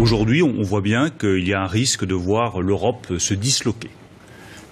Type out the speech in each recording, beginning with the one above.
Aujourd'hui, on voit bien qu'il y a un risque de voir l'Europe se disloquer.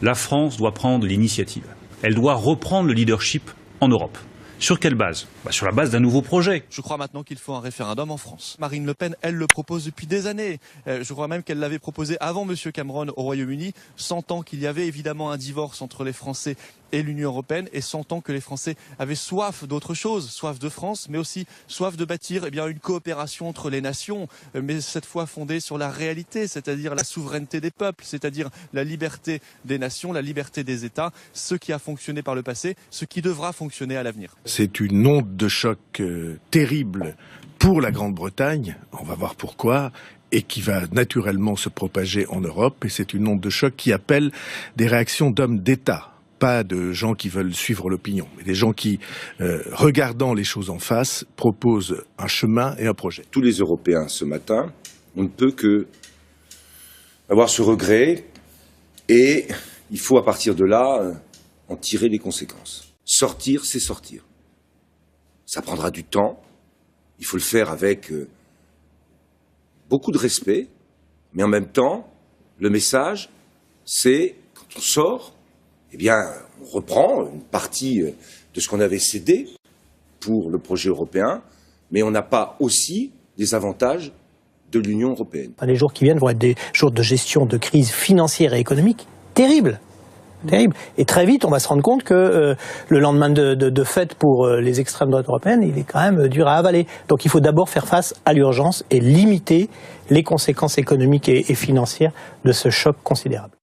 La France doit prendre l'initiative. Elle doit reprendre le leadership en Europe. Sur quelle base ? Sur la base d'un nouveau projet. Je crois maintenant qu'il faut un référendum en France. Marine Le Pen, elle le propose depuis des années. Je crois même qu'elle l'avait proposé avant M. Cameron au Royaume-Uni, sentant qu'il y avait évidemment un divorce entre les Français et l'Union européenne, et sentant que les Français avaient soif d'autre chose, soif de France, mais aussi soif de bâtir une coopération entre les nations, mais cette fois fondée sur la réalité, c'est-à-dire la souveraineté des peuples, c'est-à-dire la liberté des nations, la liberté des États, ce qui a fonctionné par le passé, ce qui devra fonctionner à l'avenir. C'est une onde de choc terrible pour la Grande-Bretagne, on va voir pourquoi, et qui va naturellement se propager en Europe, et c'est une onde de choc qui appelle des réactions d'hommes d'État. Pas de gens qui veulent suivre l'opinion, mais des gens qui, regardant les choses en face, proposent un chemin et un projet. Tous les Européens ce matin, on ne peut que avoir ce regret, et il faut à partir de là en tirer les conséquences. Sortir, c'est sortir. Ça prendra du temps, il faut le faire avec beaucoup de respect, mais en même temps, le message, c'est quand on sort, on reprend une partie de ce qu'on avait cédé pour le projet européen, mais on n'a pas aussi des avantages de l'Union européenne. Les jours qui viennent vont être des jours de gestion de crise financière et économique terrible. Terrible. Et très vite, on va se rendre compte que le lendemain de fête pour les extrêmes droites européennes, il est quand même dur à avaler. Donc il faut d'abord faire face à l'urgence et limiter les conséquences économiques et financières de ce choc considérable.